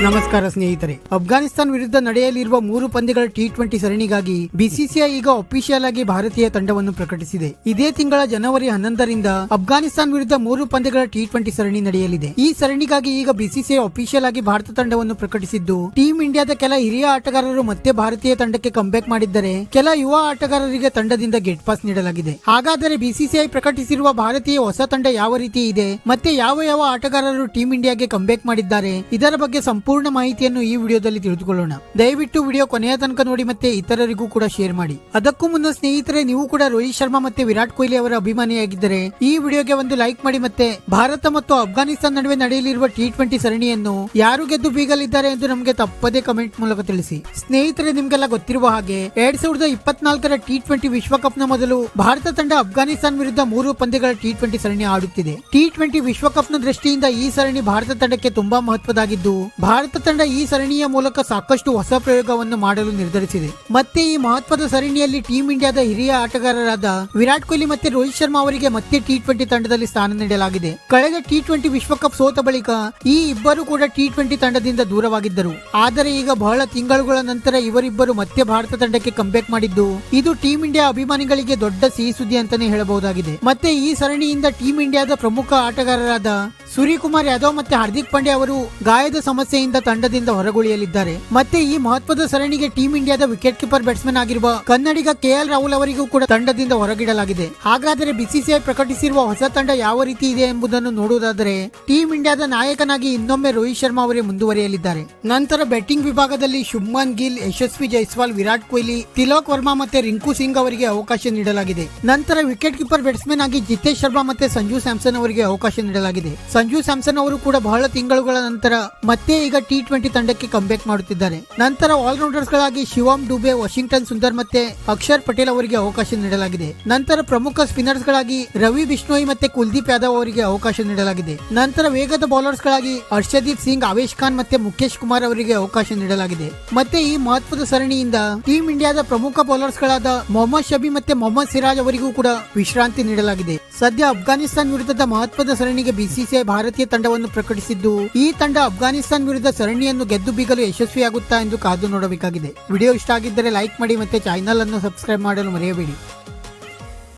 ನಮಸ್ಕಾರ ಸ್ನೇಹಿತರೆ, ಅಫ್ಘಾನಿಸ್ತಾನ ವಿರುದ್ಧ ನಡೆಯಲಿರುವ 3 ಪಂದ್ಯಗಳ ಟಿ20 ಸರಣಿಗಾಗಿ ಬಿಸಿಸಿಐ ಈಗ ಅಫಿಷಿಯಲ್ ಆಗಿ ಭಾರತೀಯ ತಂಡವನ್ನು ಪ್ರಕಟಿಸಿದೆ. ಇದೇ ತಿಂಗಳ ಜನವರಿ 11ರಿಂದ ಅಫ್ಘಾನಿಸ್ತಾನ ವಿರುದ್ಧ 3 ಪಂದ್ಯಗಳ ಟಿ20 ಸರಣಿ ನಡೆಯಲಿದೆ. ಈ ಸರಣಿಗಾಗಿ ಈಗ ಬಿಸಿಸಿಐ ಅಫಿಷಿಯಲ್ ಆಗಿ ಭಾರತ ತಂಡವನ್ನು ಪ್ರಕಟಿಸಿದ್ದು, ಟೀಂ ಇಂಡಿಯಾದ ಕೆಲ ಹಿರಿಯ ಆಟಗಾರರು ಮತ್ತೆ ಭಾರತೀಯ ತಂಡಕ್ಕೆ ಕಂಬ್ಯಾಕ್ ಮಾಡಿದ್ದರೆ, ಕೆಲ ಯುವ ಆಟಗಾರರಿಗೆ ತಂಡದಿಂದ ಗೆಟ್ ಪಾಸ್ ನೀಡಲಾಗಿದೆ. ಹಾಗಾದರೆ ಬಿಸಿಸಿಐ ಪ್ರಕಟಿಸಿರುವ ಭಾರತೀಯ ಹೊಸ ತಂಡ ಯಾವ ರೀತಿ ಇದೆ, ಮತ್ತೆ ಯಾವ ಆಟಗಾರರು ಟೀಂ ಇಂಡಿಯಾಗೆ ಕಂಬ್ಯಾಕ್ ಮಾಡಿದ್ದಾರೆ, ಇದರ ಬಗ್ಗೆ ಸಂಪೂರ್ಣ ಮಾಹಿತಿಯನ್ನು ಈ ವಿಡಿಯೋದಲ್ಲಿ ತಿಳಿದುಕೊಳ್ಳೋಣ. ದಯವಿಟ್ಟು ವಿಡಿಯೋ ಕೊನೆಯ ತನಕ ನೋಡಿ ಮತ್ತೆ ಇತರರಿಗೂ ಕೂಡ ಶೇರ್ ಮಾಡಿ. ಅದಕ್ಕೂ ಮುನ್ನ ಸ್ನೇಹಿತರೆ, ನೀವು ಕೂಡ ರೋಹಿತ್ ಶರ್ಮಾ ಮತ್ತೆ ವಿರಾಟ್ ಕೊಹ್ಲಿ ಅವರ ಅಭಿಮಾನಿಯಾಗಿದ್ದರೆ ಈ ವಿಡಿಯೋಗೆ ಒಂದು ಲೈಕ್ ಮಾಡಿ. ಮತ್ತೆ ಭಾರತ ಮತ್ತು ಅಫ್ಘಾನಿಸ್ತಾನ ನಡುವೆ ನಡೆಯಲಿರುವ ಟಿ20 ಸರಣಿಯನ್ನು ಯಾರು ಗೆದ್ದು ಬೀಗಲಿದ್ದಾರೆ ಎಂದು ನಮಗೆ ತಪ್ಪದೇ ಕಮೆಂಟ್ ಮೂಲಕ ತಿಳಿಸಿ. ಸ್ನೇಹಿತರೆ, ನಿಮ್ಗೆಲ್ಲ ಗೊತ್ತಿರುವ ಹಾಗೆ 2024ರ ಟಿ20 ವಿಶ್ವಕಪ್ ನ ಮೊದಲು ಭಾರತ ತಂಡ ಅಫ್ಘಾನಿಸ್ತಾನ ವಿರುದ್ಧ 3 ಪಂದ್ಯಗಳ ಟಿ20 ಸರಣಿ ಆಡುತ್ತಿದೆ. ಟಿ20 ವಿಶ್ವಕಪ್ ನ ದೃಷ್ಟಿಯಿಂದ ಈ ಸರಣಿ ಭಾರತ ತಂಡಕ್ಕೆ ತುಂಬಾ ಮಹತ್ವದಾಗಿದ್ದು, ಭಾರತ ತಂಡ ಈ ಸರಣಿಯ ಮೂಲಕ ಸಾಕಷ್ಟು ಹೊಸ ಪ್ರಯೋಗವನ್ನು ಮಾಡಲು ನಿರ್ಧರಿಸಿದೆ. ಮತ್ತೆ ಈ ಮಹತ್ವದ ಸರಣಿಯಲ್ಲಿ ಟೀಂ ಇಂಡಿಯಾದ ಹಿರಿಯ ಆಟಗಾರರಾದ ವಿರಾಟ್ ಕೊಹ್ಲಿ ಮತ್ತೆ ರೋಹಿತ್ ಶರ್ಮಾ ಅವರಿಗೆ ಮತ್ತೆ ಟಿ20 ತಂಡದಲ್ಲಿ ಸ್ಥಾನ ನೀಡಲಾಗಿದೆ. ಕಳೆದ ಟಿ20 ವಿಶ್ವಕಪ್ ಸೋತ ಬಳಿಕ ಈ ಇಬ್ಬರು ಕೂಡ ಟಿ20 ತಂಡದಿಂದ ದೂರವಾಗಿದ್ದರು. ಆದರೆ ಈಗ ಬಹಳ ತಿಂಗಳುಗಳ ನಂತರ ಇವರಿಬ್ಬರು ಮತ್ತೆ ಭಾರತ ತಂಡಕ್ಕೆ ಕಂಬ್ಯಾಕ್ ಮಾಡಿದ್ದು, ಇದು ಟೀಂ ಇಂಡಿಯಾ ಅಭಿಮಾನಿಗಳಿಗೆ ದೊಡ್ಡ ಸಿಹಿ ಸುದ್ದಿ ಅಂತಾನೆ ಹೇಳಬಹುದಾಗಿದೆ. ಮತ್ತೆ ಈ ಸರಣಿಯಿಂದ ಟೀಂ ಇಂಡಿಯಾದ ಪ್ರಮುಖ ಆಟಗಾರರಾದ ಸೂರ್ಯಕುಮಾರ್ ಯಾದವ್ ಮತ್ತೆ ಹಾರ್ದಿಕ್ ಪಾಂಡ್ಯ ಅವರು ಗಾಯದ ಸಮಸ್ಯೆಯಿಂದ ತಂಡದಿಂದ ಹೊರಗುಳಿಯಲಿದ್ದಾರೆ. ಮತ್ತೆ ಈ ಮಹತ್ವದ ಸರಣಿಗೆ ಟೀಂ ಇಂಡಿಯಾದ ವಿಕೆಟ್ ಕೀಪರ್ ಬ್ಯಾಟ್ಸ್ಮನ್ ಆಗಿರುವ ಕನ್ನಡಿಗ ಕೆಎಲ್ ರಾಹುಲ್ ಅವರಿಗೂ ಕೂಡ ತಂಡದಿಂದ ಹೊರಗಿಡಲಾಗಿದೆ. ಹಾಗಾದರೆ ಬಿಸಿಸಿಐ ಪ್ರಕಟಿಸಿರುವ ಹೊಸ ತಂಡ ಯಾವ ರೀತಿ ಇದೆ ಎಂಬುದನ್ನು ನೋಡುವುದಾದರೆ, ಟೀಂ ಇಂಡಿಯಾದ ನಾಯಕನಾಗಿ ಇನ್ನೊಮ್ಮೆ ರೋಹಿತ್ ಶರ್ಮಾ ಅವರೇ ಮುಂದುವರಿಯಲಿದ್ದಾರೆ. ನಂತರ ಬ್ಯಾಟಿಂಗ್ ವಿಭಾಗದಲ್ಲಿ ಶುಭ್ಮನ್ ಗಿಲ್, ಯಶಸ್ವಿ ಜೈಸ್ವಾಲ್, ವಿರಾಟ್ ಕೊಹ್ಲಿ, ತಿಲಕ್ ವರ್ಮಾ ಮತ್ತೆ ರಿಂಕು ಸಿಂಗ್ ಅವರಿಗೆ ಅವಕಾಶ ನೀಡಲಾಗಿದೆ. ನಂತರ ವಿಕೆಟ್ ಕೀಪರ್ ಬ್ಯಾಟ್ಸ್ಮನ್ ಆಗಿ ಜಿತೇಶ್ ಶರ್ಮಾ ಮತ್ತೆ ಸಂಜು ಸ್ಯಾಮ್ಸನ್ ಅವರಿಗೆ ಅವಕಾಶ ನೀಡಲಾಗಿದೆ. ಸಂಜು ಸ್ಯಾಮ್ಸನ್ ಅವರು ಕೂಡ ಬಹಳ ತಿಂಗಳುಗಳ ನಂತರ ಮತ್ತೆ ಈಗ ಟಿ20 ತಂಡಕ್ಕೆ ಕಂಬ್ಯಾಕ್ ಮಾಡುತ್ತಿದ್ದಾರೆ. ನಂತರ ಆಲ್ರೌಂಡರ್ಸ್ ಗಳಾಗಿ ಶಿವಮ್ ಡುಬೆ, ವಾಷಿಂಗ್ಟನ್ ಸುಂದರ್ ಮತ್ತೆ ಅಕ್ಷರ್ ಪಟೇಲ್ ಅವರಿಗೆ ಅವಕಾಶ ನೀಡಲಾಗಿದೆ. ನಂತರ ಪ್ರಮುಖ ಸ್ಪಿನ್ನರ್ಸ್ ಗಳಾಗಿ ರವಿ ಬಿಷ್ಣೋಯಿ ಮತ್ತೆ ಕುಲ್ದೀಪ್ ಯಾದವ್ ಅವರಿಗೆ ಅವಕಾಶ ನೀಡಲಾಗಿದೆ. ನಂತರ ವೇಗದ ಬೌಲರ್ಸ್ ಗಳಾಗಿ ಹರ್ಷದೀಪ್ ಸಿಂಗ್, ಆವೇಶ್ ಖಾನ್ ಮತ್ತೆ ಮುಖೇಶ್ ಕುಮಾರ್ ಅವರಿಗೆ ಅವಕಾಶ ನೀಡಲಾಗಿದೆ. ಮತ್ತೆ ಈ ಮಹತ್ವದ ಸರಣಿಯಿಂದ ಟೀಂ ಇಂಡಿಯಾದ ಪ್ರಮುಖ ಬೌಲರ್ಸ್ ಗಳಾದ ಮೊಹಮ್ಮದ್ ಶಬಿ ಮತ್ತೆ ಮೊಹಮ್ಮದ್ ಸಿರಾಜ್ ಅವರಿಗೂ ಕೂಡ ವಿಶ್ರಾಂತಿ ನೀಡಲಾಗಿದೆ. ಸದ್ಯ ಅಫ್ಘಾನಿಸ್ತಾನ ವಿರುದ್ಧದ ಮಹತ್ವದ ಸರಣಿಗೆ ಬಿಸಿಸಿಐ ಭಾರತೀಯ ತಂಡವನ್ನು ಪ್ರಕಟಿಸಿದ್ದು, ಈ ತಂಡ ಅಫ್ಘಾನಿಸ್ತಾನ ವಿರುದ್ಧ ಸರಣಿಯನ್ನು ಗೆದ್ದು ಬೀಗಲು ಯಶಸ್ವಿಯಾಗುತ್ತಾ ಎಂದು ಕಾದು ನೋಡಬೇಕಾಗಿದೆ. ವಿಡಿಯೋ ಇಷ್ಟ ಆಗಿದ್ದರೆ ಲೈಕ್ ಮಾಡಿ ಮತ್ತೆ ಚಾನೆಲ್ ಅನ್ನು ಸಬ್ಸ್ಕ್ರೈಬ್ ಮಾಡಲು ಮರೆಯಬೇಡಿ.